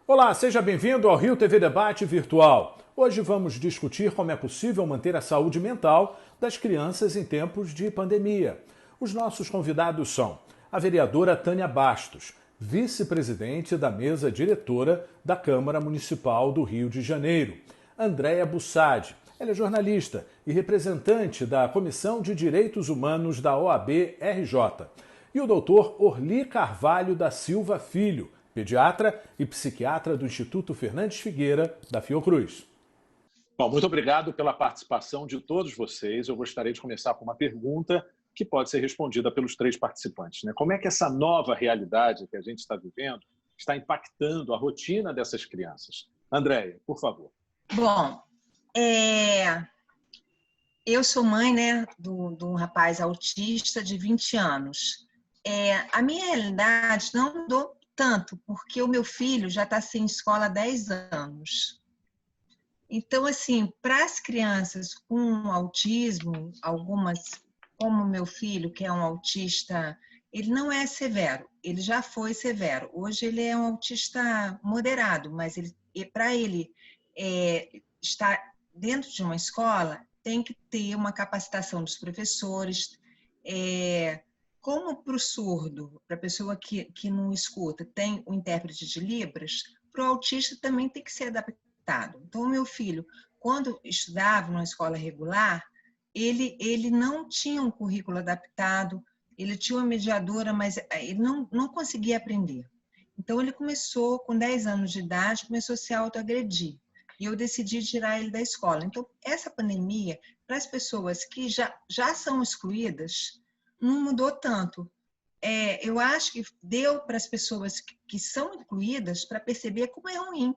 Olá, seja bem-vindo ao Rio TV Debate Virtual. Hoje vamos discutir como é possível manter a saúde mental das crianças em tempos de pandemia. Os nossos convidados são a vereadora Tânia Bastos, vice-presidente da mesa diretora da Câmara Municipal do Rio de Janeiro, Andréia Bussadi, ela é jornalista e representante da Comissão de Direitos Humanos da OAB-RJ, e o doutor Orli Carvalho da Silva Filho, pediatra e psiquiatra do Instituto Fernandes Figueira, da Fiocruz. Bom, muito obrigado pela participação de todos vocês. Eu gostaria de começar com uma pergunta que pode ser respondida pelos três participantes, né? Como é que essa nova realidade que a gente está vivendo está impactando a rotina dessas crianças? Andréia, por favor. Bom, eu sou mãe, né, de um rapaz autista de 20 anos. A minha realidade não mudou tanto, porque o meu filho já está sem escola há 10 anos. Então, assim, para as crianças com autismo, algumas, como o meu filho, que é um autista, ele não é severo, ele já foi severo. Hoje ele é um autista moderado, mas para ele estar dentro de uma escola, tem que ter uma capacitação dos professores. Como para o surdo, para a pessoa que não escuta, tem o intérprete de Libras, para o autista também tem que ser adaptado. Então, o meu filho, quando estudava numa escola regular, ele não tinha um currículo adaptado, ele tinha uma mediadora, mas ele não conseguia aprender. Então, ele começou, com 10 anos de idade, começou a se autoagredir. E eu decidi tirar ele da escola. Então, essa pandemia, para as pessoas que já são excluídas, não mudou tanto. Eu acho que deu para as pessoas que são incluídas para perceber como é ruim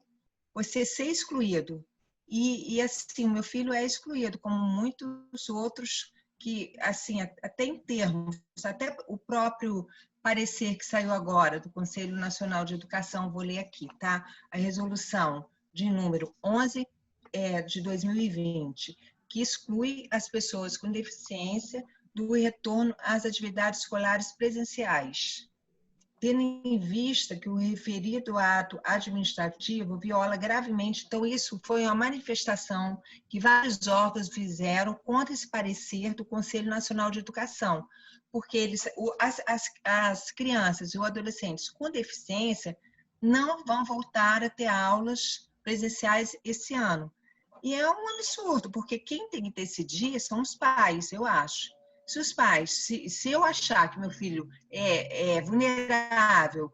você ser excluído. E assim, o meu filho é excluído, como muitos outros que, assim, até em termos, até o próprio parecer que saiu agora do Conselho Nacional de Educação, vou ler aqui, tá? A resolução de número 11 de 2020, que exclui as pessoas com deficiência do retorno às atividades escolares presenciais, tendo em vista que o referido ato administrativo viola gravemente. Então, isso foi uma manifestação que vários órgãos fizeram contra esse parecer do Conselho Nacional de Educação, porque as crianças e os adolescentes com deficiência não vão voltar a ter aulas presenciais esse ano. E é um absurdo, porque quem tem que decidir são os pais, eu acho. Se os pais, se eu achar que meu filho é vulnerável,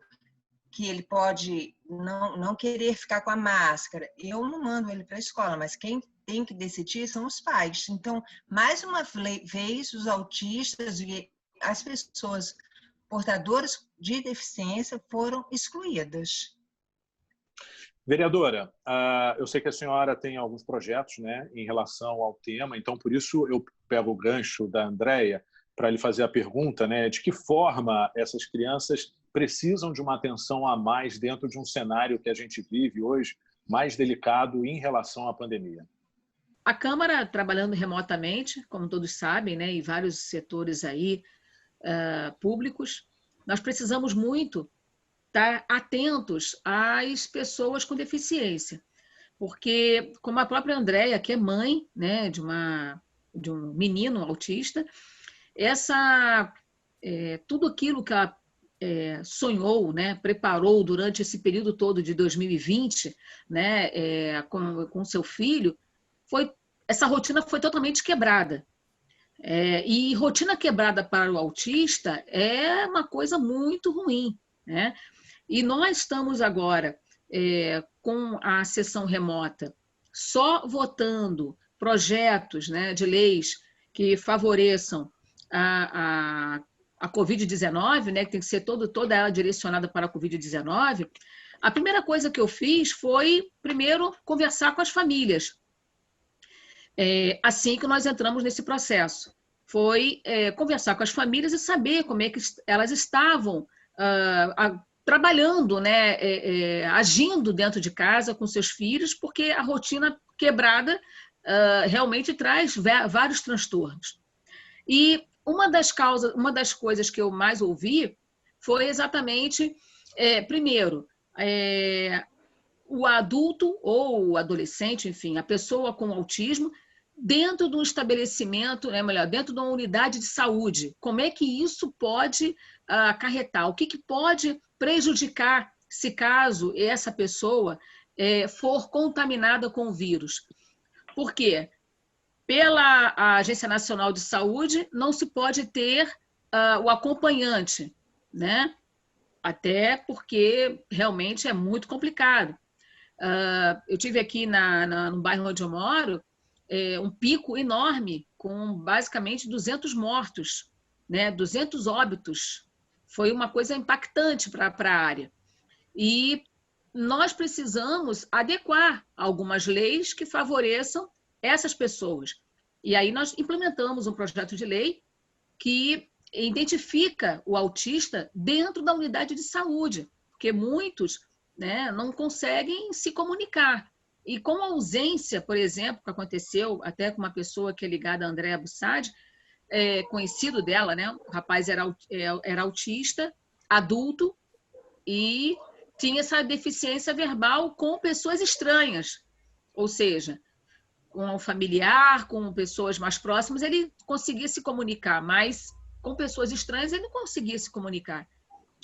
que ele pode não querer ficar com a máscara, eu não mando ele para a escola, mas quem tem que decidir são os pais. Então, mais uma vez, os autistas e as pessoas portadoras de deficiência foram excluídas. Vereadora, eu sei que a senhora tem alguns projetos, né, em relação ao tema, então por isso eu pego o gancho da Andréia para lhe fazer a pergunta, né, de que forma essas crianças precisam de uma atenção a mais dentro de um cenário que a gente vive hoje, mais delicado em relação à pandemia. A Câmara, trabalhando remotamente, como todos sabem, né, e vários setores aí públicos, nós precisamos muito estar atentos às pessoas com deficiência, porque, como a própria Andréia, que é mãe, né, de um menino autista, tudo aquilo que ela sonhou, né, preparou durante esse período todo de 2020, né, com seu filho, essa rotina foi totalmente quebrada. E rotina quebrada para o autista é uma coisa muito ruim, né? E nós estamos agora com a sessão remota só votando projetos, né, de leis que favoreçam a Covid-19, né, que tem que ser toda ela direcionada para a Covid-19. A primeira coisa que eu fiz foi, primeiro, conversar com as famílias. Assim que nós entramos nesse processo. Foi conversar com as famílias e saber como é que elas estavam trabalhando, né, agindo dentro de casa com seus filhos, porque a rotina quebrada realmente traz vários transtornos. E uma das coisas que eu mais ouvi foi exatamente, primeiro, o adulto ou o adolescente, enfim, a pessoa com autismo, dentro de um estabelecimento, melhor, dentro de uma unidade de saúde. Como é que isso pode acarretar? O que pode prejudicar se caso essa pessoa for contaminada com o vírus? Por quê? Pela Agência Nacional de Saúde, não se pode ter o acompanhante, né? Até porque realmente é muito complicado. Eu tive aqui no bairro onde eu moro um pico enorme, com basicamente 200 mortos, né? 200 óbitos. Foi uma coisa impactante para a área. E nós precisamos adequar algumas leis que favoreçam essas pessoas. E aí nós implementamos um projeto de lei que identifica o autista dentro da unidade de saúde, porque muitos, né, não conseguem se comunicar. E com a ausência, por exemplo, que aconteceu até com uma pessoa que é ligada a Andréa Bussadi, conhecido dela, né? O rapaz era autista, adulto, e tinha essa deficiência verbal com pessoas estranhas, ou seja, com um familiar, com pessoas mais próximas, ele conseguia se comunicar, mas com pessoas estranhas ele não conseguia se comunicar.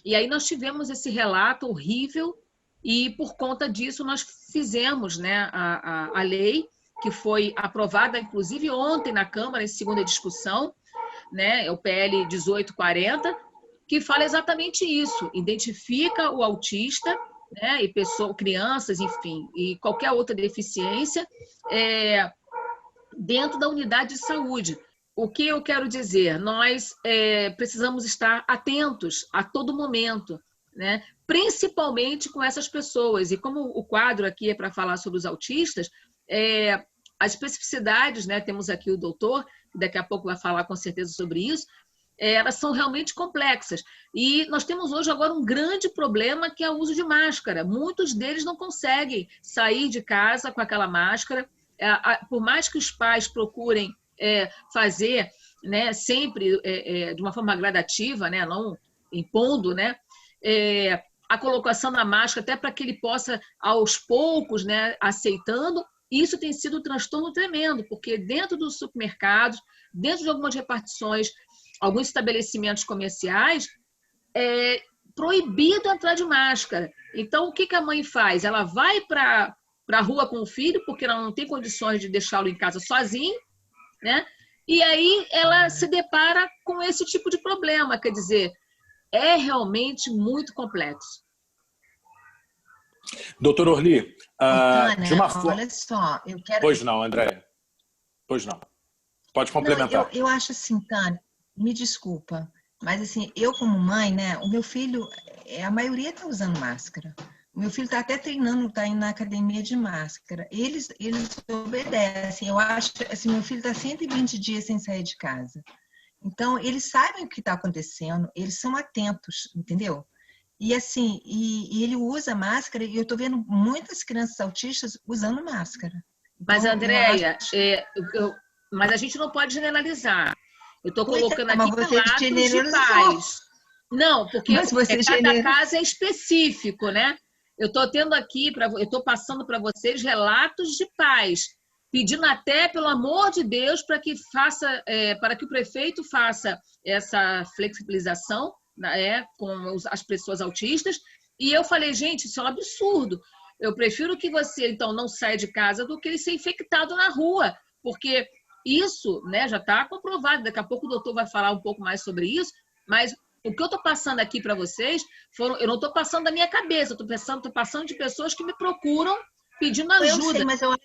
E aí nós tivemos esse relato horrível e, por conta disso, nós fizemos, né, a lei, que foi aprovada, inclusive, ontem na Câmara, em segunda discussão, né, o PL 1840, que fala exatamente isso, identifica o autista, né, e crianças, enfim, e qualquer outra deficiência dentro da unidade de saúde. O que eu quero dizer? Nós precisamos estar atentos a todo momento, né? Principalmente com essas pessoas. E como o quadro aqui é para falar sobre os autistas, as especificidades, né? Temos aqui o doutor, que daqui a pouco vai falar com certeza sobre isso, elas são realmente complexas. E nós temos hoje agora um grande problema, que é o uso de máscara. Muitos deles não conseguem sair de casa com aquela máscara. Por mais que os pais procurem fazer, né, sempre de uma forma gradativa, né, não impondo, né, a colocação da máscara, até para que ele possa, aos poucos, né, aceitando. Isso tem sido um transtorno tremendo, porque dentro dos supermercados, dentro de algumas repartições, alguns estabelecimentos comerciais, é proibido entrar de máscara. Então, o que a mãe faz? Ela vai para a rua com o filho, porque ela não tem condições de deixá-lo em casa sozinho, né? E aí ela se depara com esse tipo de problema. Quer dizer, é realmente muito complexo. Doutor Orly, Tânia, de uma forma... olha só, eu quero... Pois não, Andréia. Pois não. Pode complementar. Não, eu acho assim, Tânia, me desculpa, mas assim, eu como mãe, né, o meu filho, a maioria está usando máscara. O meu filho está até treinando, está indo na academia de máscara. Eles obedecem. Eu acho que assim, meu filho está 120 dias sem sair de casa. Então, eles sabem o que está acontecendo, eles são atentos, entendeu? E assim, e ele usa máscara, e eu estou vendo muitas crianças autistas usando máscara. Então, mas, Andréia, mas a gente não pode generalizar. Eu estou colocando aqui relatos de pais. Não, porque cada caso é específico, né? Eu estou tendo aqui, eu estou passando para vocês relatos de pais, pedindo até, pelo amor de Deus, para que o prefeito faça essa flexibilização, né, com as pessoas autistas. E eu falei, gente, isso é um absurdo. Eu prefiro que você, então, não saia de casa do que ele ser infectado na rua, porque isso, né, já está comprovado. Daqui a pouco o doutor vai falar um pouco mais sobre isso, mas o que eu estou passando aqui para vocês, eu não estou passando da minha cabeça, estou passando de pessoas que me procuram pedindo ajuda. Eu sei,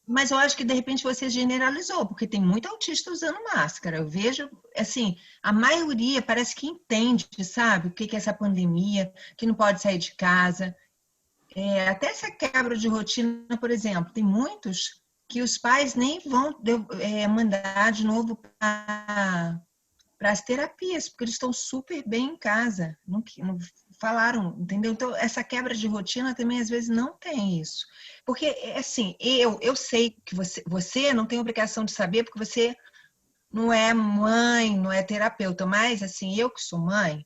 mas eu acho que, de repente, você generalizou, porque tem muito autista usando máscara. Eu vejo, assim, a maioria parece que entende, sabe, o que é essa pandemia, que não pode sair de casa. Até essa quebra de rotina, por exemplo, tem muitos que os pais nem vão mandar de novo para as terapias, porque eles estão super bem em casa, não falaram, entendeu? Então, essa quebra de rotina também, às vezes, não tem isso. Porque, assim, eu sei que você não tem obrigação de saber, porque você não é mãe, não é terapeuta, mas, assim, eu que sou mãe,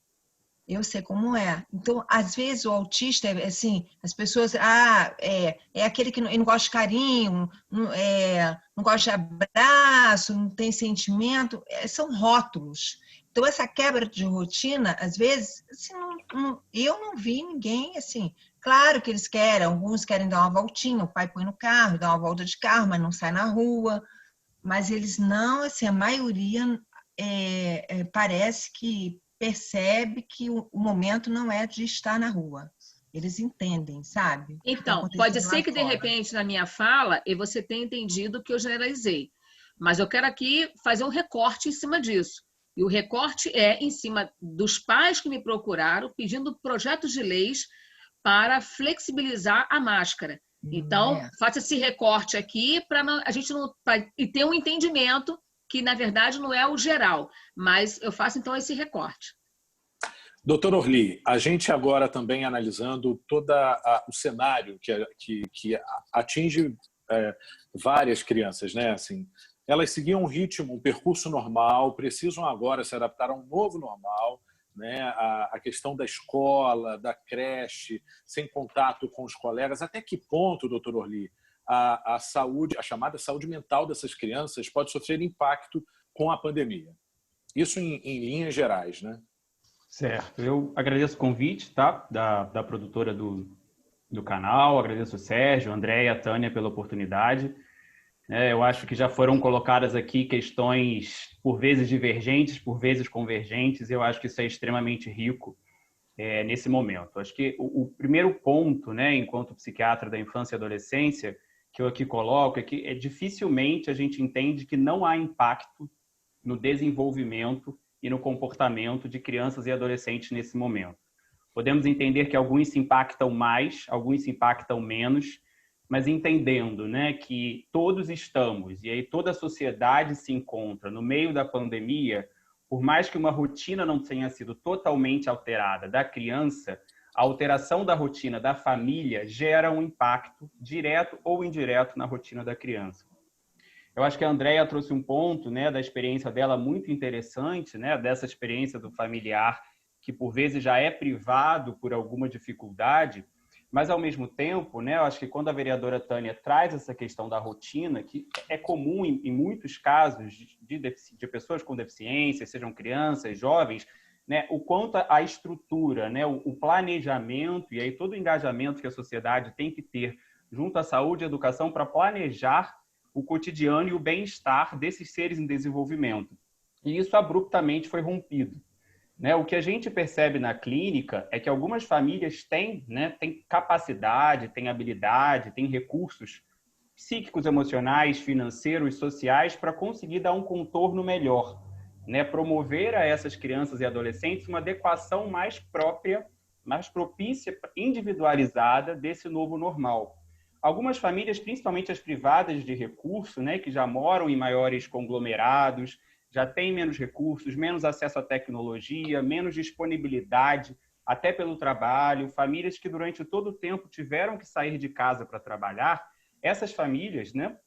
Eu sei como é. Então, às vezes, o autista, assim, as pessoas, é aquele que não gosta de carinho, não gosta de abraço, não tem sentimento, são rótulos. Então, essa quebra de rotina, às vezes, assim, eu não vi ninguém, assim, claro que eles querem, alguns querem dar uma voltinha, o pai põe no carro, dá uma volta de carro, mas não sai na rua, mas eles não, assim, a maioria parece que percebe que o momento não é de estar na rua. Eles entendem, sabe? Então, pode ser que de repente na minha fala você tenha entendido que eu generalizei, mas eu quero aqui fazer um recorte em cima disso. E o recorte é em cima dos pais que me procuraram pedindo projetos de leis para flexibilizar a máscara. Então, faça esse recorte aqui para a gente não e ter um entendimento que, na verdade, não é o geral, mas eu faço, então, esse recorte. Doutor Orly, a gente agora também analisando todo o cenário que atinge várias crianças, né? Assim, elas seguiam um ritmo, um percurso normal, precisam agora se adaptar a um novo normal, né? A questão da escola, da creche, sem contato com os colegas. Até que ponto, doutor Orly, a saúde, a chamada saúde mental dessas crianças pode sofrer impacto com a pandemia? Isso em linhas gerais, né? Certo. Eu agradeço o convite, tá? Da produtora do canal, agradeço o Sérgio, a Andréia, a Tânia pela oportunidade. Eu acho que já foram colocadas aqui questões, por vezes divergentes, por vezes convergentes, e eu acho que isso é extremamente rico nesse momento. Acho que o primeiro ponto, né, enquanto psiquiatra da infância e adolescência, que eu aqui coloco é que dificilmente a gente entende que não há impacto no desenvolvimento e no comportamento de crianças e adolescentes nesse momento. Podemos entender que alguns se impactam mais, alguns se impactam menos, mas entendendo, né, que todos estamos, e aí toda a sociedade se encontra no meio da pandemia, por mais que uma rotina não tenha sido totalmente alterada da criança, a alteração da rotina da família gera um impacto direto ou indireto na rotina da criança. Eu acho que a Andréia trouxe um ponto, né, da experiência dela muito interessante, né, dessa experiência do familiar que por vezes já é privado por alguma dificuldade, mas ao mesmo tempo, né, eu acho que quando a vereadora Tânia traz essa questão da rotina, que é comum em muitos casos de pessoas com deficiência, sejam crianças, jovens, né, o quanto a estrutura, né, o planejamento e aí todo o engajamento que a sociedade tem que ter junto à saúde e à educação para planejar o cotidiano e o bem-estar desses seres em desenvolvimento. E isso abruptamente foi rompido. Né? O que a gente percebe na clínica é que algumas famílias têm capacidade, têm habilidade, têm recursos psíquicos, emocionais, financeiros, sociais para conseguir dar um contorno melhor, né? Promover a essas crianças e adolescentes uma adequação mais própria, mais propícia, individualizada desse novo normal. Algumas famílias, principalmente as privadas de recurso, né, que já moram em maiores conglomerados, já têm menos recursos, menos acesso à tecnologia, menos disponibilidade, até pelo trabalho, famílias que durante todo o tempo tiveram que sair de casa para trabalhar, essas famílias, né,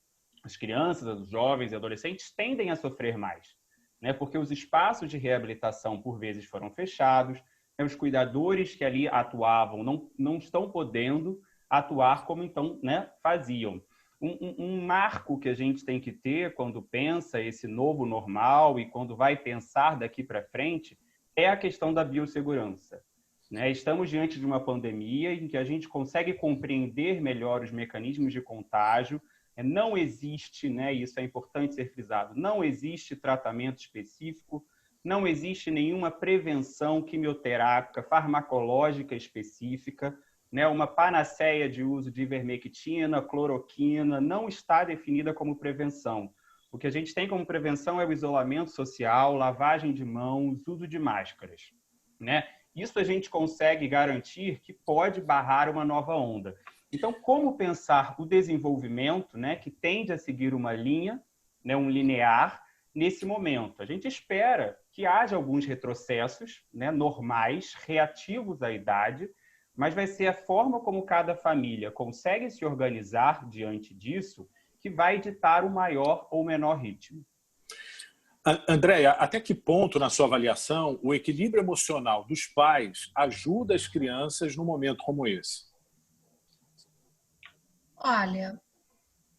as crianças, os jovens e adolescentes, tendem a sofrer mais, né, porque os espaços de reabilitação, por vezes, foram fechados, né, os cuidadores que ali atuavam não estão podendo atuar como então, né, faziam. Um marco que a gente tem que ter quando pensa esse novo normal e quando vai pensar daqui para frente é a questão da biossegurança. Né? Estamos diante de uma pandemia em que a gente consegue compreender melhor os mecanismos de contágio. Não existe, né, isso é importante ser frisado, não existe tratamento específico, não existe nenhuma prevenção quimioterápica, farmacológica específica, né, uma panaceia de uso de ivermectina, cloroquina, não está definida como prevenção. O que a gente tem como prevenção é o isolamento social, lavagem de mãos, uso de máscaras. Né? Isso a gente consegue garantir que pode barrar uma nova onda. Então, como pensar o desenvolvimento, né, que tende a seguir uma linha, né, um linear, nesse momento? A gente espera que haja alguns retrocessos, né, normais, reativos à idade, mas vai ser a forma como cada família consegue se organizar diante disso que vai ditar o maior ou menor ritmo. Andréia, até que ponto, na sua avaliação, o equilíbrio emocional dos pais ajuda as crianças num momento como esse? Olha,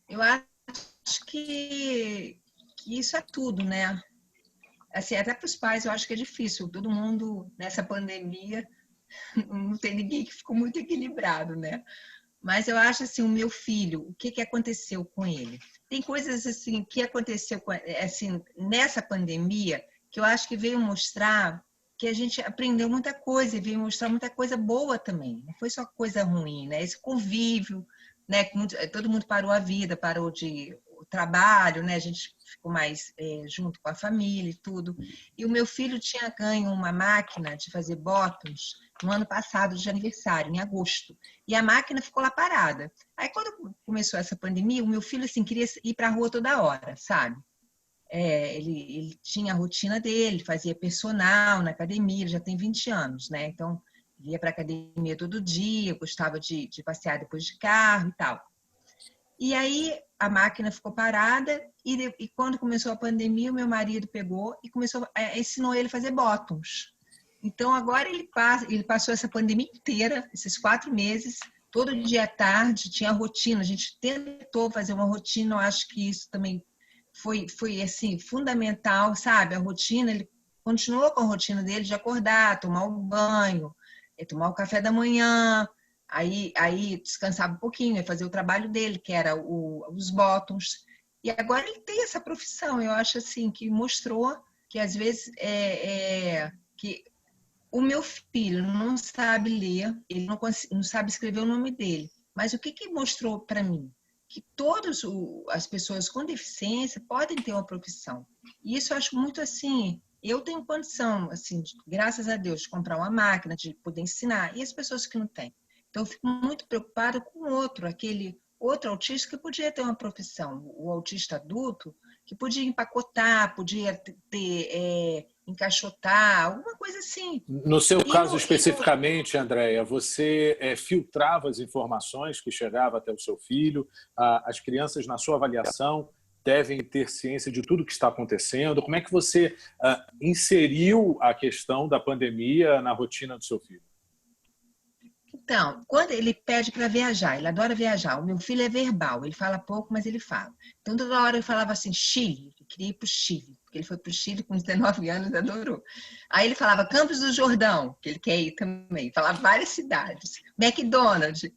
eu acho que isso é tudo, né? Assim, até para os pais eu acho que é difícil. Todo mundo nessa pandemia, não tem ninguém que ficou muito equilibrado, né? Mas eu acho assim, o meu filho, o que aconteceu com ele? Tem coisas assim que aconteceu assim nessa pandemia que eu acho que veio mostrar que a gente aprendeu muita coisa e veio mostrar muita coisa boa também. Não foi só coisa ruim, né? Esse convívio, né? Todo mundo parou a vida, parou de o trabalho, né? A gente ficou mais junto com a família e tudo. E o meu filho tinha ganho uma máquina de fazer bottoms no ano passado de aniversário, em agosto. E a máquina ficou lá parada. Aí, quando começou essa pandemia, o meu filho assim, queria ir para a rua toda hora, sabe? Ele tinha a rotina dele, fazia personal na academia, ele já tem 20 anos, né? Então, ele ia para a academia todo dia, gostava de passear depois de carro e tal. E aí, a máquina ficou parada e quando começou a pandemia, o meu marido pegou e ensinou ele a fazer bottoms. Então, agora ele passou essa pandemia inteira, esses 4 meses, todo dia à tarde, tinha rotina. A gente tentou fazer uma rotina, eu acho que isso também foi assim, fundamental, sabe? A rotina, ele continuou com a rotina dele de acordar, tomar o banho, tomar o café da manhã, aí descansava um pouquinho, ia fazer o trabalho dele, que era os bottoms. E agora ele tem essa profissão, eu acho assim, que mostrou que às vezes que o meu filho não sabe ler, ele não sabe escrever o nome dele. Mas o que mostrou para mim? Que todas as pessoas com deficiência podem ter uma profissão. E isso eu acho muito assim. Eu tenho condição, assim, graças a Deus, de comprar uma máquina, de poder ensinar. E as pessoas que não têm? Então, eu fico muito preocupada com o outro, aquele outro autista que podia ter uma profissão. O autista adulto, que podia empacotar, podia encaixotar, alguma coisa assim. No seu caso especificamente, Andréia, você filtrava as informações que chegavam até o seu filho? As crianças, na sua avaliação, devem ter ciência de tudo que está acontecendo? Como é que você inseriu a questão da pandemia na rotina do seu filho? Então, quando ele pede para viajar, ele adora viajar. O meu filho é verbal, ele fala pouco, mas ele fala. Então, toda hora ele falava assim, Chile, ele queria ir para o Chile, porque ele foi para o Chile com 19 anos e adorou. Aí ele falava Campos do Jordão, que ele quer ir também, falava várias cidades, McDonald's.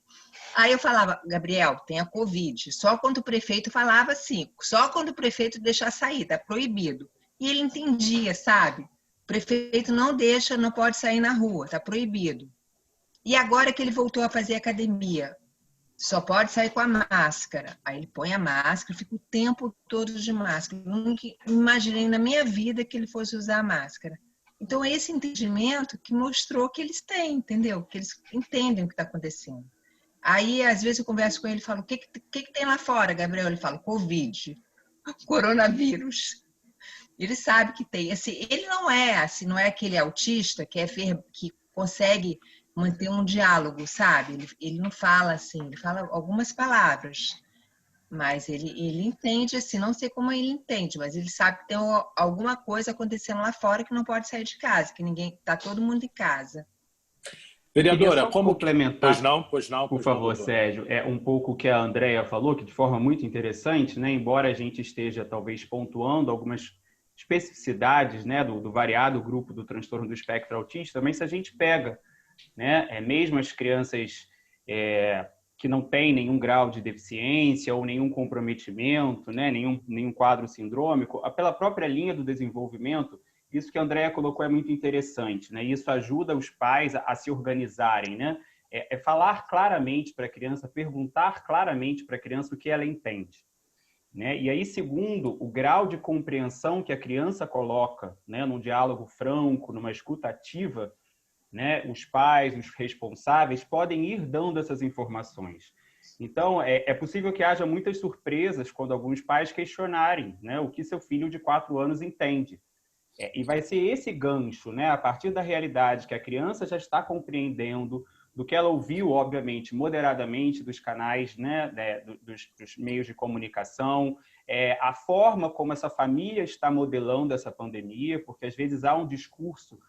Aí eu falava, Gabriel, tem a Covid, só quando o prefeito falava assim, só quando o prefeito deixar sair, tá proibido. E ele entendia, sabe? O prefeito não deixa, não pode sair na rua, tá proibido. E agora que ele voltou a fazer academia, só pode sair com a máscara. Aí ele põe a máscara, fica o tempo todo de máscara. Eu nunca imaginei na minha vida que ele fosse usar a máscara. Então, é esse entendimento que mostrou que eles têm, entendeu? Que eles entendem o que está acontecendo. Aí, às vezes, eu converso com ele e falo, o que tem lá fora, Gabriel? Ele fala, Covid, coronavírus. Ele sabe que tem. Assim, ele não é aquele autista que consegue manter um diálogo, sabe? Ele não fala assim, ele fala algumas palavras, mas ele entende assim, não sei como ele entende, mas ele sabe que tem alguma coisa acontecendo lá fora que não pode sair de casa, que tá todo mundo em casa. Vereadora, como complementar? Pois não, por favor, Sérgio, um pouco o que a Andréia falou, que de forma muito interessante, né? Embora a gente esteja talvez pontuando algumas especificidades, né, do variado grupo do transtorno do espectro autista, mas se a gente pega, né, mesmo as crianças que não têm nenhum grau de deficiência ou nenhum comprometimento, né, nenhum quadro sindrômico, pela própria linha do desenvolvimento, isso que a Andréia colocou é muito interessante, né? Isso ajuda os pais a se organizarem, né? Falar claramente para a criança, perguntar claramente para a criança o que ela entende, né? E aí, segundo, o grau de compreensão que a criança coloca, né, num diálogo franco, numa escuta ativa, né, os pais, os responsáveis podem ir dando essas informações. Então, é possível que haja muitas surpresas quando alguns pais questionarem, né, o que seu filho de 4 anos entende. E vai ser esse gancho, né, a partir da realidade que a criança já está compreendendo, do que ela ouviu, obviamente, moderadamente dos canais, né, dos meios de comunicação, a forma como essa família está modelando essa pandemia, porque às vezes há um discurso,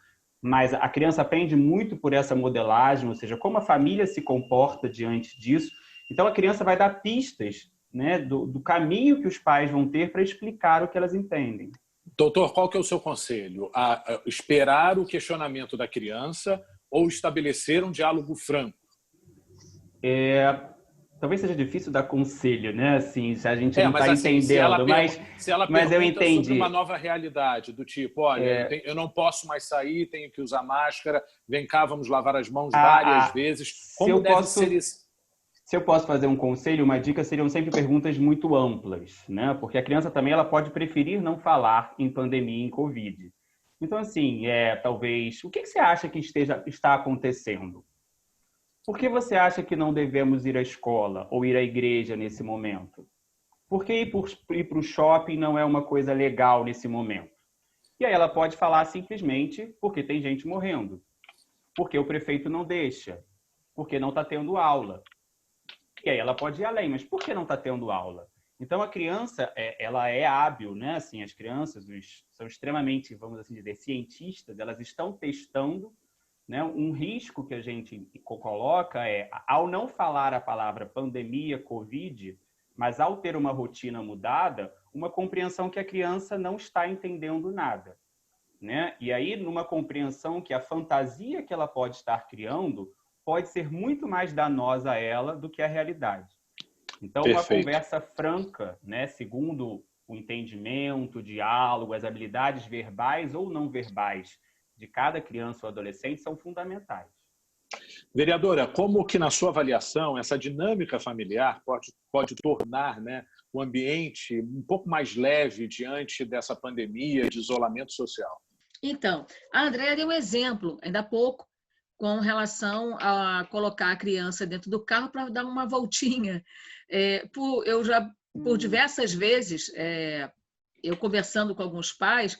mas a criança aprende muito por essa modelagem, ou seja, como a família se comporta diante disso. Então, a criança vai dar pistas, né, do caminho que os pais vão ter para explicar o que elas entendem. Doutor, qual que é o seu conselho? Esperar o questionamento da criança ou estabelecer um diálogo franco? Talvez seja difícil dar conselho, né? Assim, se a gente não está assim, entendendo, se ela mas eu entendi. sobre uma nova realidade, do tipo, olha, eu não posso mais sair, tenho que usar máscara, vem cá, vamos lavar as mãos várias vezes. Como deve ser isso? Se eu posso fazer um conselho, uma dica, seriam sempre perguntas muito amplas, né? Porque a criança também ela pode preferir não falar em pandemia, em Covid. Então, assim, talvez, o que você acha que está acontecendo? Por que você acha que não devemos ir à escola ou ir à igreja nesse momento? Por que ir para o shopping não é uma coisa legal nesse momento? E aí ela pode falar simplesmente porque tem gente morrendo, porque o prefeito não deixa, porque não está tendo aula. E aí ela pode ir além, mas por que não está tendo aula? Então, a criança, ela é hábil, né? Assim, as crianças são extremamente, vamos assim dizer, cientistas, elas estão testando, né? Um risco que a gente coloca ao não falar a palavra pandemia, Covid, mas ao ter uma rotina mudada, uma compreensão que a criança não está entendendo nada, né? E aí, numa compreensão que a fantasia que ela pode estar criando pode ser muito mais danosa a ela do que a realidade. Então, uma conversa franca, né, segundo o entendimento, o diálogo, as habilidades verbais ou não verbais de cada criança ou adolescente são fundamentais. Vereadora, como que na sua avaliação essa dinâmica familiar pode tornar, né, o ambiente um pouco mais leve diante dessa pandemia de isolamento social? Então, a Andréa deu um exemplo, ainda há pouco, com relação a colocar a criança dentro do carro para dar uma voltinha. Eu já, por diversas vezes, eu conversando com alguns pais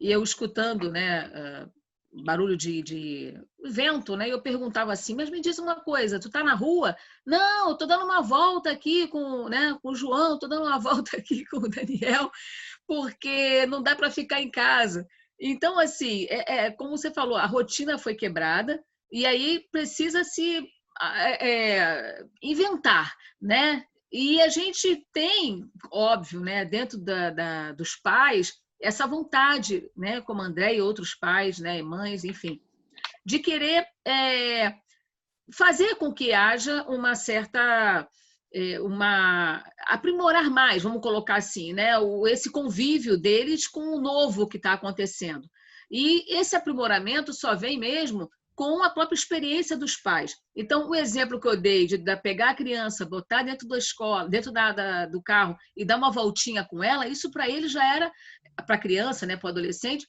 e eu escutando, né, barulho de vento, né, eu perguntava assim, mas me diz uma coisa, tu tá na rua? Não, estou dando uma volta aqui com o João, estou dando uma volta aqui com o Daniel, porque não dá para ficar em casa. Então, assim, como você falou, a rotina foi quebrada, e aí precisa se inventar, né? E a gente tem, óbvio, né, dentro dos pais, essa vontade, né, como André e outros pais, né, e mães, enfim, de querer fazer com que haja uma certa... aprimorar mais, vamos colocar assim, né, esse convívio deles com o novo que está acontecendo. E esse aprimoramento só vem mesmo com a própria experiência dos pais. Então, o exemplo que eu dei de pegar a criança, botar dentro da escola, dentro do carro e dar uma voltinha com ela, isso para ele já era, para a criança, né, para o adolescente,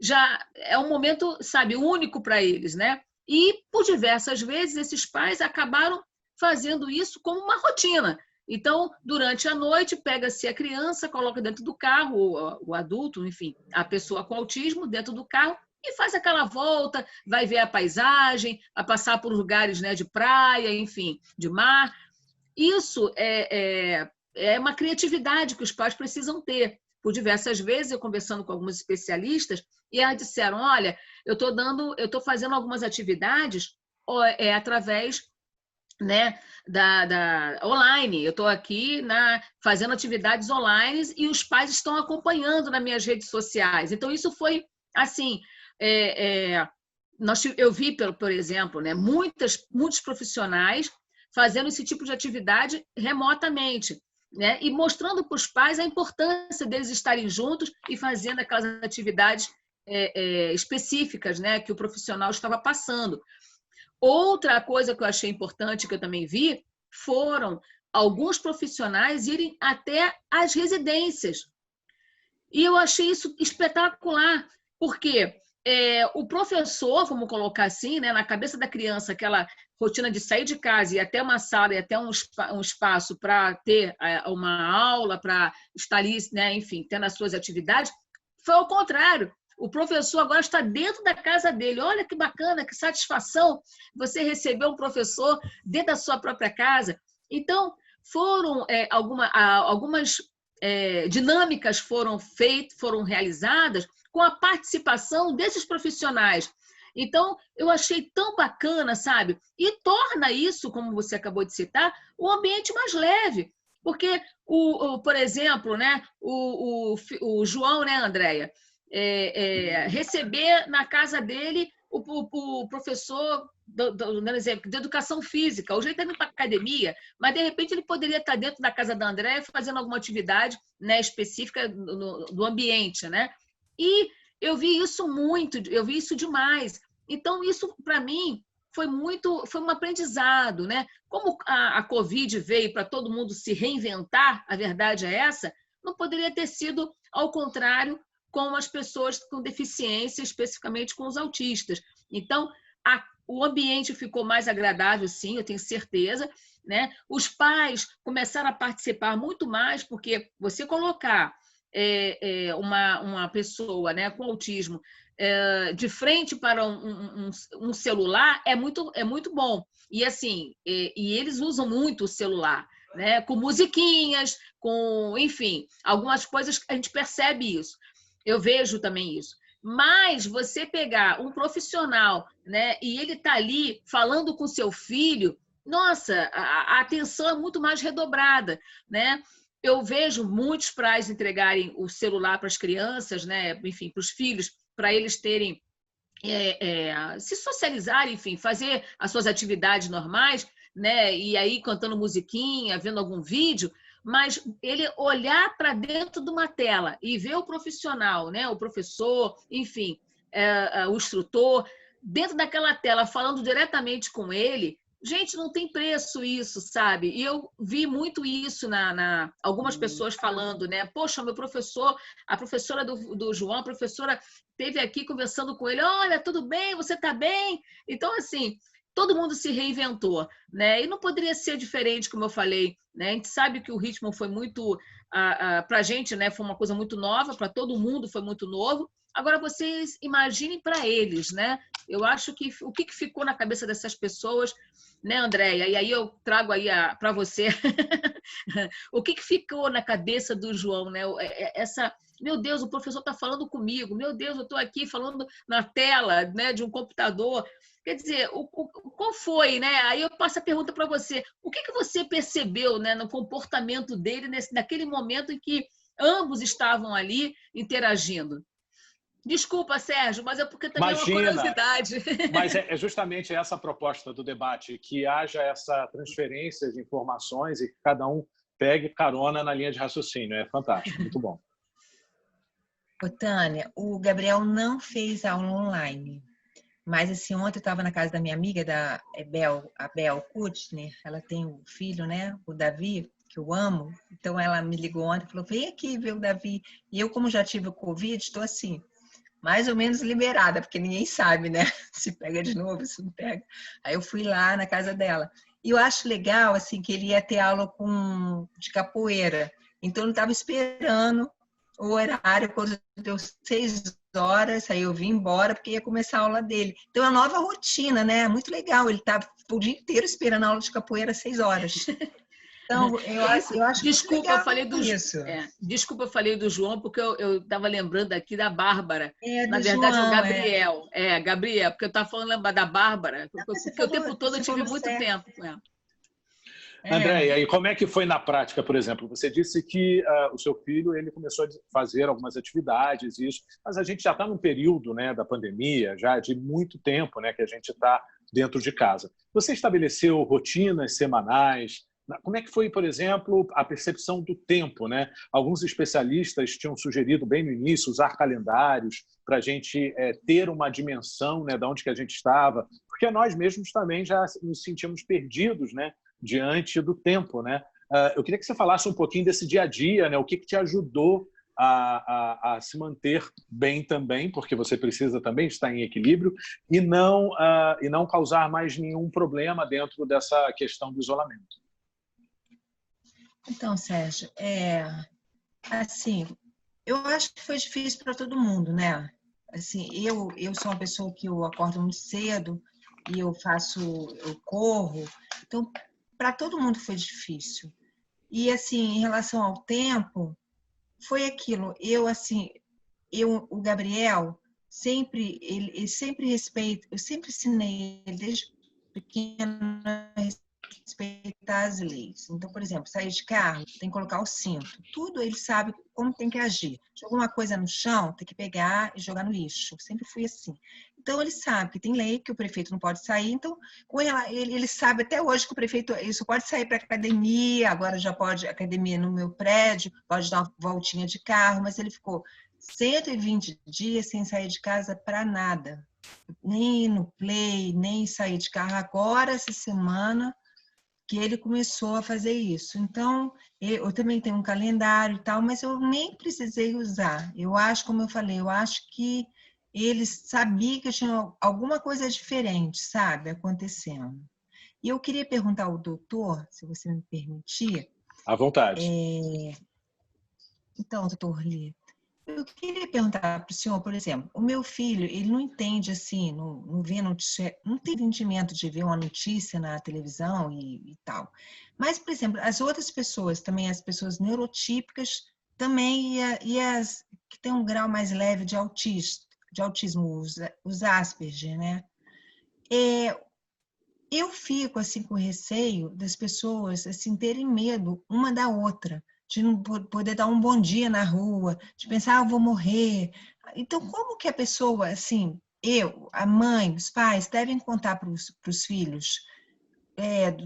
já é um momento, sabe, único para eles, né? E, por diversas vezes, esses pais acabaram fazendo isso como uma rotina. Então, durante a noite, pega-se a criança, coloca dentro do carro, o adulto, enfim, a pessoa com autismo dentro do carro, e faz aquela volta, vai ver a paisagem, a passar por lugares, né, de praia, enfim, de mar. Isso é uma criatividade que os pais precisam ter. Por diversas vezes, eu conversando com alguns especialistas, e elas disseram, olha, eu estou fazendo algumas atividades através, né, online. Eu estou aqui fazendo atividades online e os pais estão acompanhando nas minhas redes sociais. Então, isso foi assim... eu vi, por exemplo, né, muitos profissionais fazendo esse tipo de atividade remotamente, né, e mostrando para os pais a importância deles estarem juntos e fazendo aquelas atividades específicas, né, que o profissional estava passando. Outra coisa que eu achei importante, que eu também vi, foram alguns profissionais irem até as residências. E eu achei isso espetacular, porque o professor, vamos colocar assim, né, na cabeça da criança, aquela rotina de sair de casa e ir até uma sala e até um espaço para ter uma aula, para estar ali, né, enfim, tendo as suas atividades, foi ao contrário. O professor agora está dentro da casa dele. Olha que bacana, que satisfação você receber um professor dentro da sua própria casa. Então, foram algumas dinâmicas foram realizadas com a participação desses profissionais. Então, eu achei tão bacana, sabe? E torna isso, como você acabou de citar, o ambiente mais leve. Porque, por exemplo, né, o João, né, Andréia, receber na casa dele o professor, dando exemplo, de educação física. Hoje ele está indo para a academia, mas, de repente, ele poderia estar dentro da casa da Andréia fazendo alguma atividade, né, específica do ambiente, né? E eu vi isso demais. Então, isso, para mim, foi um aprendizado, né? Como a Covid veio para todo mundo se reinventar, a verdade é essa, não poderia ter sido ao contrário com as pessoas com deficiência, especificamente com os autistas. Então, o ambiente ficou mais agradável, sim, eu tenho certeza, né? Os pais começaram a participar muito mais, porque você colocar uma pessoa, né, com autismo de frente para um celular é muito bom. E assim, e eles usam muito o celular, né? Com musiquinhas, enfim, algumas coisas a gente percebe isso. Eu vejo também isso. Mas você pegar um profissional, né, e ele está ali falando com seu filho, nossa, a atenção é muito mais redobrada, né? Eu vejo muitos pais entregarem o celular para as crianças, né, enfim, para os filhos, para eles terem, se socializar, enfim, fazer as suas atividades normais, né, e aí cantando musiquinha, vendo algum vídeo, mas ele olhar para dentro de uma tela e ver o profissional, né, o professor, enfim, o instrutor, dentro daquela tela, falando diretamente com ele, gente, não tem preço isso, sabe? E eu vi muito isso algumas pessoas falando, né? Poxa, meu professor, a professora do João, a professora esteve aqui conversando com ele, olha, tudo bem, você está bem? Então, assim, todo mundo se reinventou, né? E não poderia ser diferente, como eu falei, né? A gente sabe que o ritmo foi muito, para a gente, né? Foi uma coisa muito nova, para todo mundo foi muito novo. Agora, vocês imaginem para eles, né? Eu acho que o que ficou na cabeça dessas pessoas, né, Andréia? E aí eu trago aí para você o que ficou na cabeça do João, né? Meu Deus, o professor está falando comigo, meu Deus, eu estou aqui falando na tela, né, de um computador. Quer dizer, qual foi, né? Aí eu passo a pergunta para você. O que você percebeu, né, no comportamento dele naquele momento em que ambos estavam ali interagindo? Desculpa, Sérgio, mas é porque também é uma curiosidade. Mas é justamente essa a proposta do debate, que haja essa transferência de informações e que cada um pegue carona na linha de raciocínio. É fantástico, muito bom. Ô, Tânia, o Gabriel não fez aula online, mas assim, ontem eu estava na casa da minha amiga, a Bel Kutner, ela tem um filho, né, o Davi, que eu amo, então ela me ligou ontem e falou, vem aqui ver o Davi. E eu, como já tive o Covid, estou assim, mais ou menos liberada, porque ninguém sabe, né? Se pega de novo, se não pega. Aí eu fui lá na casa dela. E eu acho legal, assim, que ele ia ter aula de capoeira. Então, eu estava esperando o horário, quando deu 6 horas, aí eu vim embora, porque ia começar a aula dele. Então, é uma nova rotina, né? Muito legal. Ele estava o dia inteiro esperando a aula de capoeira às 6 horas. Então, eu acho Desculpa, eu falei isso. Desculpa, eu falei do João, porque eu estava lembrando aqui da Bárbara. Na verdade, João, o Gabriel. Gabriel, porque eu estava falando da Bárbara, porque o tempo todo eu tive muito tempo com ela. Andréia, e como é que foi na prática, por exemplo? Você disse que o seu filho ele começou a fazer algumas atividades, isso, mas a gente já está num período, né, da pandemia, já de muito tempo, né, que a gente está dentro de casa. Você estabeleceu rotinas semanais? Como é que foi, por exemplo, a percepção do tempo, né? Alguns especialistas tinham sugerido bem no início usar calendários para a gente ter uma dimensão, né, de onde que a gente estava, porque nós mesmos também já nos sentimos perdidos, né, diante do tempo, né? Eu queria que você falasse um pouquinho desse dia a dia, né? O que te ajudou a se manter bem também, porque você precisa também estar em equilíbrio e não causar mais nenhum problema dentro dessa questão do isolamento. Então, Sérgio, assim, eu acho que foi difícil para todo mundo, né? assim, eu sou uma pessoa que eu acordo muito cedo e eu corro, então para todo mundo foi difícil. E assim, em relação ao tempo, foi aquilo. O Gabriel ele sempre respeita, eu sempre ensinei ele desde pequeno a respeitar as leis. Então, por exemplo, sair de carro, tem que colocar o cinto. Tudo ele sabe como tem que agir. Jogou uma coisa no chão, tem que pegar e jogar no lixo. Sempre fui assim. Então, ele sabe que tem lei, que o prefeito não pode sair. Então, ele sabe até hoje que o prefeito só pode sair para academia, agora já pode, academia no meu prédio, pode dar uma voltinha de carro, mas ele ficou 120 dias sem sair de casa para nada. Nem no play, nem sair de carro. Agora, essa semana, que ele começou a fazer isso. Então, eu também tenho um calendário e tal, mas eu nem precisei usar. Eu acho, como eu falei, eu acho que ele sabia que tinha alguma coisa diferente, sabe, acontecendo. E eu queria perguntar ao doutor, se você me permitir. À vontade. Então, doutor Lito, eu queria perguntar para o senhor, por exemplo, o meu filho, ele não entende assim, não vê notícia, não tem entendimento de ver uma notícia na televisão e tal. Mas, por exemplo, as outras pessoas, também as pessoas neurotípicas, também e as que têm um grau mais leve de autismo, os Asperger, né? Eu fico assim com receio das pessoas assim terem medo uma da outra, de não poder dar um bom dia na rua, de pensar, eu vou morrer. Então, como que a pessoa, assim, a mãe, os pais, devem contar para os filhos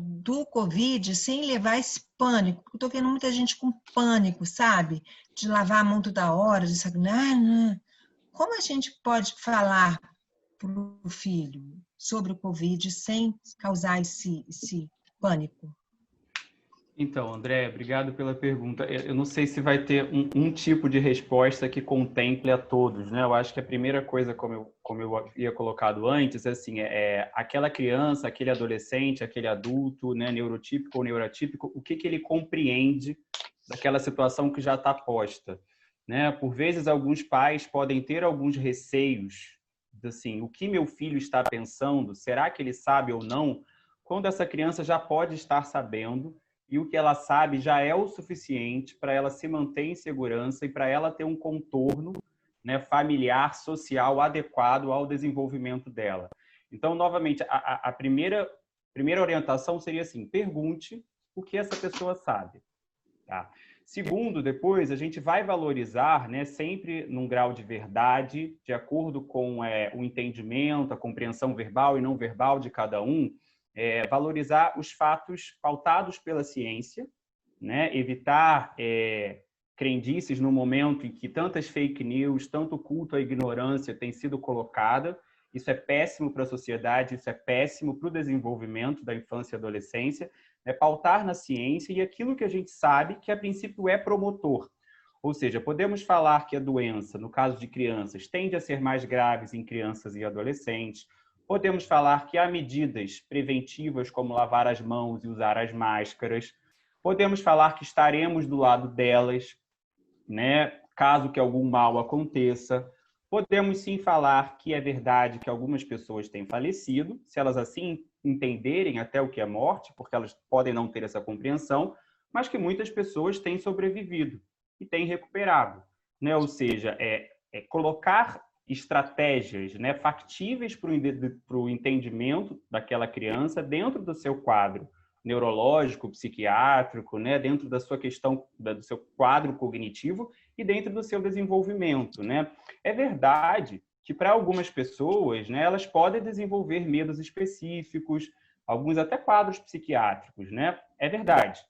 do Covid sem levar esse pânico? Eu estou vendo muita gente com pânico, sabe? De lavar a mão toda hora, de saber, não. Como a gente pode falar para o filho sobre o Covid sem causar esse pânico? Então, André, obrigado pela pergunta. Eu não sei se vai ter um tipo de resposta que contemple a todos, né? Eu acho que a primeira coisa, como eu havia colocado antes, assim, aquela criança, aquele adolescente, aquele adulto, né, neurotípico ou neuroatípico, o que ele compreende daquela situação que já está posta, né? Por vezes, alguns pais podem ter alguns receios, assim, o que meu filho está pensando, será que ele sabe ou não? Quando essa criança já pode estar sabendo, e o que ela sabe já é o suficiente para ela se manter em segurança e para ela ter um contorno, né, familiar, social adequado ao desenvolvimento dela. Então, novamente, a primeira orientação seria assim, pergunte o que essa pessoa sabe. Tá? Segundo, depois, a gente vai valorizar, né, sempre num grau de verdade, de acordo com o entendimento, a compreensão verbal e não verbal de cada um, valorizar os fatos pautados pela ciência, né? Evitar crendices no momento em que tantas fake news, tanto culto à ignorância tem sido colocada. Isso é péssimo para a sociedade, isso é péssimo para o desenvolvimento da infância e adolescência. Pautar na ciência e aquilo que a gente sabe que, a princípio, é promotor. Ou seja, podemos falar que a doença, no caso de crianças, tende a ser mais graves em crianças e adolescentes. Podemos falar que há medidas preventivas, como lavar as mãos e usar as máscaras. Podemos falar que estaremos do lado delas, né, caso que algum mal aconteça. Podemos sim falar que é verdade que algumas pessoas têm falecido, se elas assim entenderem até o que é morte, porque elas podem não ter essa compreensão, mas que muitas pessoas têm sobrevivido e têm recuperado, né? Ou seja, colocar estratégias, né, factíveis para o entendimento daquela criança dentro do seu quadro neurológico, psiquiátrico, né, dentro da sua questão, do seu quadro cognitivo e dentro do seu desenvolvimento, né? É verdade que para algumas pessoas, né, elas podem desenvolver medos específicos, alguns até quadros psiquiátricos, né? É verdade.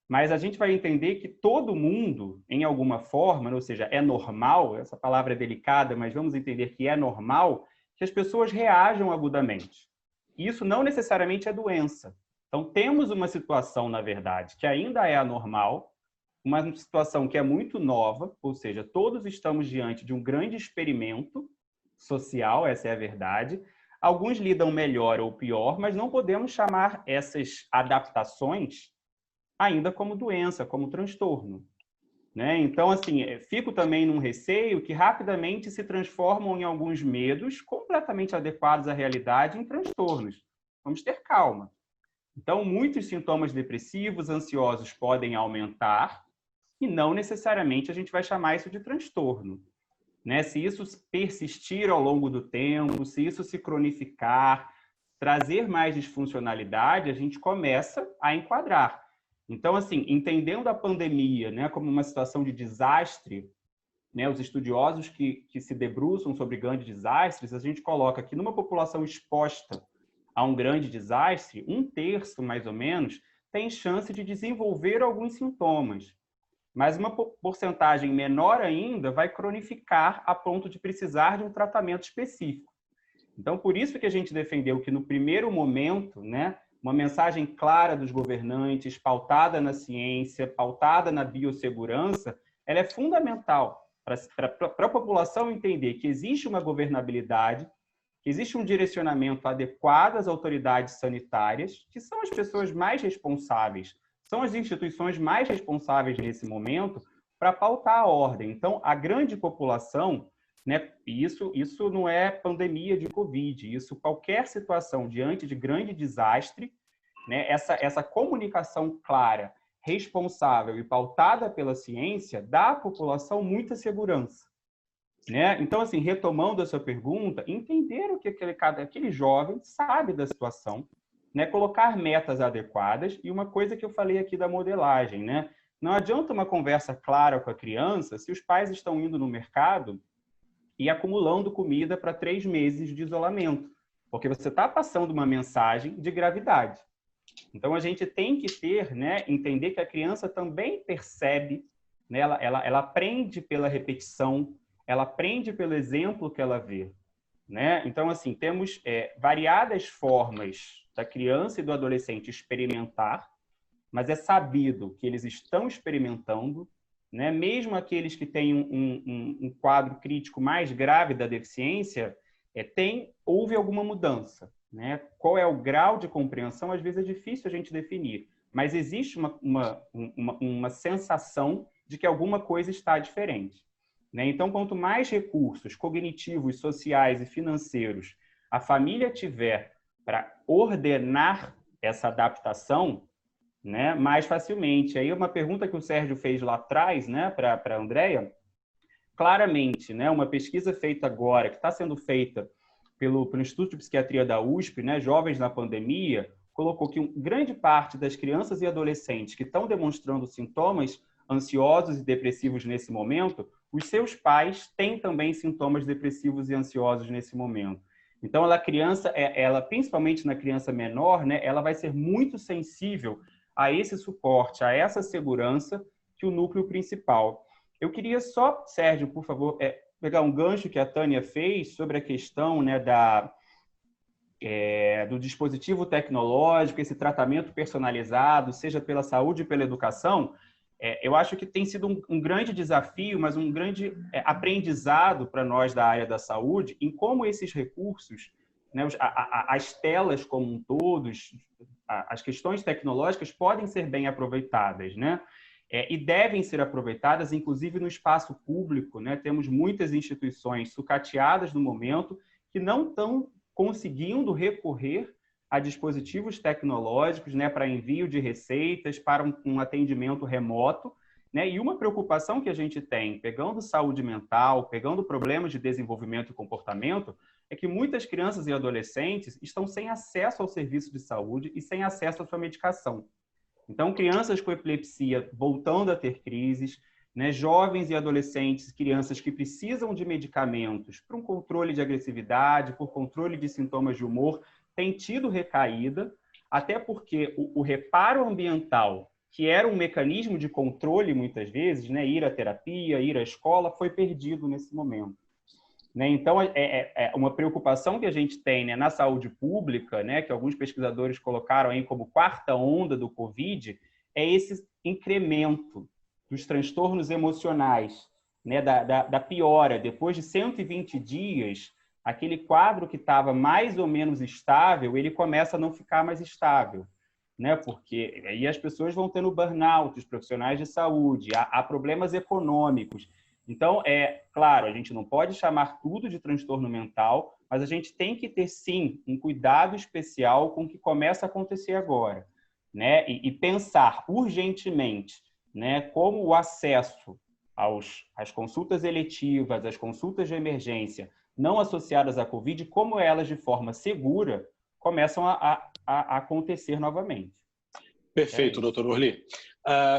Mas a gente vai entender que todo mundo, em alguma forma, ou seja, é normal, essa palavra é delicada, mas vamos entender que é normal, que as pessoas reajam agudamente. Isso não necessariamente é doença. Então, temos uma situação, na verdade, que ainda é anormal, uma situação que é muito nova, ou seja, todos estamos diante de um grande experimento social, essa é a verdade. Alguns lidam melhor ou pior, mas não podemos chamar essas adaptações ainda como doença, como transtorno. né? Então, assim, fico também num receio que rapidamente se transformam em alguns medos completamente adequados à realidade em transtornos. Vamos ter calma. Então, muitos sintomas depressivos, ansiosos podem aumentar e não necessariamente a gente vai chamar isso de transtorno, né? Se isso persistir ao longo do tempo, se isso se cronificar, trazer mais disfuncionalidade, a gente começa a enquadrar. Então, assim, entendendo a pandemia, né, como uma situação de desastre, né, os estudiosos que se debruçam sobre grandes desastres, a gente coloca que numa população exposta a um grande desastre, 1/3, mais ou menos, tem chance de desenvolver alguns sintomas. Mas uma porcentagem menor ainda vai cronificar a ponto de precisar de um tratamento específico. Então, por isso que a gente defendeu que, no primeiro momento, né, uma mensagem clara dos governantes, pautada na ciência, pautada na biossegurança, ela é fundamental para a população entender que existe uma governabilidade, que existe um direcionamento adequado às autoridades sanitárias, que são as pessoas mais responsáveis, são as instituições mais responsáveis nesse momento para pautar a ordem. Então, a grande população, né, isso não é pandemia de Covid, isso qualquer situação diante de grande desastre, né, essa comunicação clara, responsável e pautada pela ciência dá à população muita segurança, né? Então, assim, retomando a sua pergunta, entender o que aquele jovem sabe da situação, né, colocar metas adequadas e uma coisa que eu falei aqui da modelagem, né? Não adianta uma conversa clara com a criança se os pais estão indo no mercado e acumulando comida para 3 meses de isolamento, porque você está passando uma mensagem de gravidade. Então, a gente tem que ter, né, entender que a criança também percebe, né, ela aprende pela repetição, ela aprende pelo exemplo que ela vê, né? Então, assim, temos variadas formas da criança e do adolescente experimentar, mas é sabido que eles estão experimentando, né? Mesmo aqueles que têm um quadro crítico mais grave da deficiência, houve alguma mudança, né? Qual é o grau de compreensão? Às vezes é difícil a gente definir, mas existe uma sensação de que alguma coisa está diferente, né? Então, quanto mais recursos cognitivos, sociais e financeiros a família tiver para ordenar essa adaptação, né, mais facilmente. Aí uma pergunta que o Sérgio fez lá atrás, né, para a Andréia, claramente, né, uma pesquisa feita agora, que está sendo feita pelo Instituto de Psiquiatria da USP, né, Jovens na Pandemia, colocou que grande parte das crianças e adolescentes que estão demonstrando sintomas ansiosos e depressivos nesse momento, os seus pais têm também sintomas depressivos e ansiosos nesse momento. Então, a criança, ela, principalmente na criança menor, né, ela vai ser muito sensível a esse suporte, a essa segurança que o núcleo principal. Eu queria só, Sérgio, por favor, pegar um gancho que a Tânia fez sobre a questão, né, do dispositivo tecnológico, esse tratamento personalizado, seja pela saúde e pela educação. Eu acho que tem sido um grande desafio, mas um grande aprendizado para nós da área da saúde em como esses recursos, né, as telas como um todo, as questões tecnológicas podem ser bem aproveitadas, né? E devem ser aproveitadas, inclusive no espaço público, né? Temos muitas instituições sucateadas no momento que não estão conseguindo recorrer a dispositivos tecnológicos, né, para envio de receitas, para um atendimento remoto, né? E uma preocupação que a gente tem, pegando saúde mental, pegando problemas de desenvolvimento e comportamento, é que muitas crianças e adolescentes estão sem acesso ao serviço de saúde e sem acesso à sua medicação. Então, crianças com epilepsia voltando a ter crises, né? Jovens e adolescentes, crianças que precisam de medicamentos para um controle de agressividade, por controle de sintomas de humor, têm tido recaída, até porque o reparo ambiental, que era um mecanismo de controle muitas vezes, né? Ir à terapia, ir à escola, foi perdido nesse momento. Né? Então, uma preocupação que a gente tem, né, na saúde pública, né, que alguns pesquisadores colocaram aí como 4ª onda do Covid, é esse incremento dos transtornos emocionais, né, da piora. Depois de 120 dias, aquele quadro que estava mais ou menos estável, ele começa a não ficar mais estável. né? Porque aí as pessoas vão tendo burnout, os profissionais de saúde, há problemas econômicos. Então, claro, a gente não pode chamar tudo de transtorno mental, mas a gente tem que ter, sim, um cuidado especial com o que começa a acontecer agora, né? E pensar urgentemente, né, como o acesso às consultas eletivas, às consultas de emergência não associadas à Covid, como elas, de forma segura, começam a acontecer novamente. Perfeito, doutor Orly.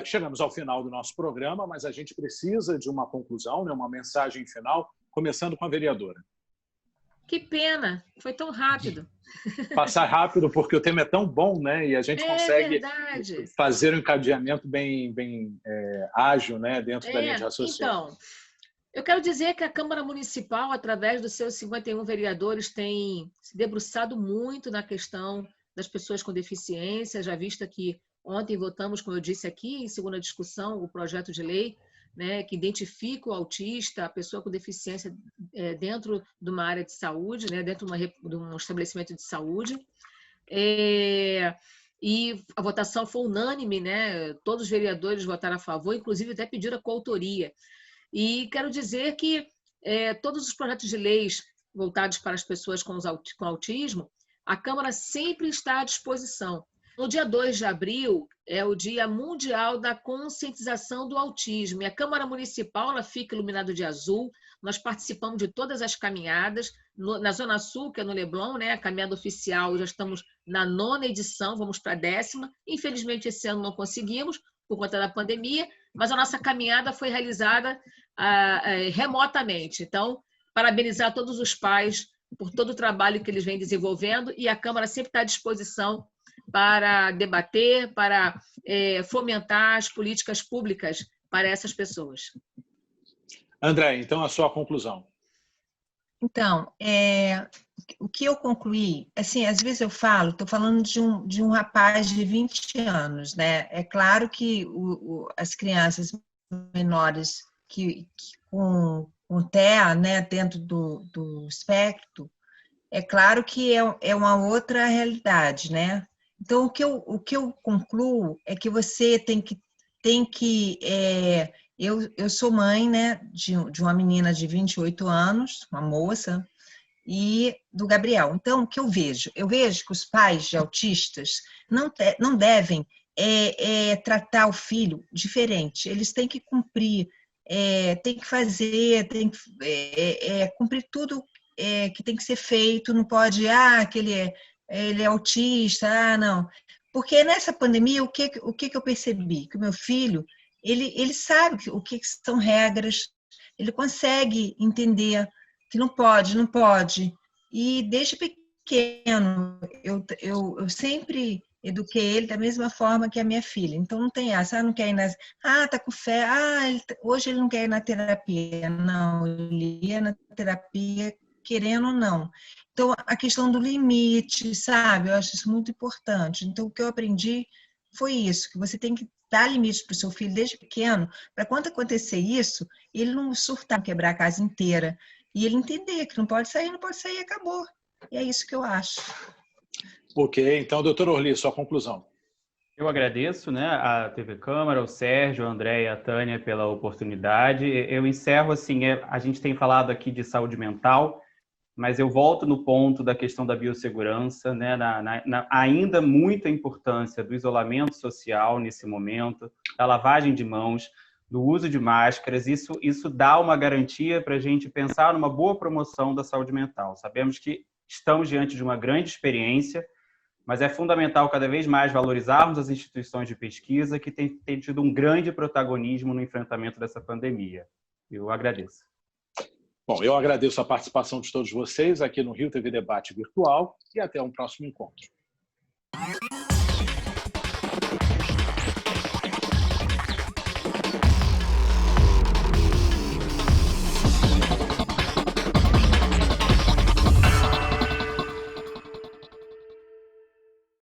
Chegamos ao final do nosso programa, mas a gente precisa de uma conclusão, né, uma mensagem final, começando com a vereadora. Que pena, foi tão rápido. Passar rápido, porque o tema é tão bom, né? E a gente consegue verdade. fazer um encadeamento bem ágil, né, dentro da linha de raciocínio. Então, eu quero dizer que a Câmara Municipal, através dos seus 51 vereadores, tem se debruçado muito na questão das pessoas com deficiência, já vista que ontem votamos, como eu disse aqui, em segunda discussão, o projeto de lei, né, que identifica o autista, a pessoa com deficiência dentro de uma área de saúde, né, dentro de um estabelecimento de saúde. E a votação foi unânime, né? Todos os vereadores votaram a favor, inclusive até pediram a coautoria. E quero dizer que todos os projetos de leis voltados para as pessoas com autismo, a Câmara sempre está à disposição. No dia 2 de abril é o Dia Mundial da Conscientização do Autismo. E a Câmara Municipal ela fica iluminada de azul. Nós participamos de todas as caminhadas. Na Zona Sul, que é no Leblon, né, a caminhada oficial, já estamos na 9ª edição, vamos para a 10ª. Infelizmente, esse ano não conseguimos, por conta da pandemia, mas a nossa caminhada foi realizada remotamente. Então, parabenizar todos os pais por todo o trabalho que eles vêm desenvolvendo e a Câmara sempre está à disposição para debater, para fomentar as políticas públicas para essas pessoas. André, então a sua conclusão. Então, o que eu concluí, assim, às vezes eu estou falando de um rapaz de 20 anos, né? É claro que as crianças menores com TEA, né, dentro do espectro, é claro que é uma outra realidade, né? Então, o que eu concluo é que você tem que eu sou mãe, né, de uma menina de 28 anos, uma moça, e do Gabriel. Então, o que eu vejo? Eu vejo que os pais de autistas não devem tratar o filho diferente. Eles têm que cumprir, têm que fazer, têm que cumprir tudo que tem que ser feito. Não pode, que ele é autista, não. Porque nessa pandemia, o que eu percebi? Que o meu filho, ele sabe o que são regras, ele consegue entender que não pode. E desde pequeno, eu sempre eduquei ele da mesma forma que a minha filha. Então, não tem essa, não quer ir tá com fé, hoje ele não quer ir na terapia. Não, ele ia na terapia querendo ou não. Então, a questão do limite, sabe? Eu acho isso muito importante. Então, o que eu aprendi foi isso, que você tem que dar limites para o seu filho desde pequeno, para quando acontecer isso, ele não surtar, quebrar a casa inteira. E ele entender que não pode sair, acabou. E é isso que eu acho. Ok, então, doutor Orly, sua conclusão. Eu agradeço, né, a TV Câmara, o Sérgio, a André e a Tânia pela oportunidade. Eu encerro assim, a gente tem falado aqui de saúde mental, mas eu volto no ponto da questão da biossegurança, né, na ainda muita importância do isolamento social nesse momento, da lavagem de mãos, do uso de máscaras. Isso dá uma garantia para a gente pensar numa boa promoção da saúde mental. Sabemos que estamos diante de uma grande experiência, mas é fundamental cada vez mais valorizarmos as instituições de pesquisa que têm tido um grande protagonismo no enfrentamento dessa pandemia. Eu agradeço. Bom, eu agradeço a participação de todos vocês aqui no Rio TV Debate Virtual e até um próximo encontro.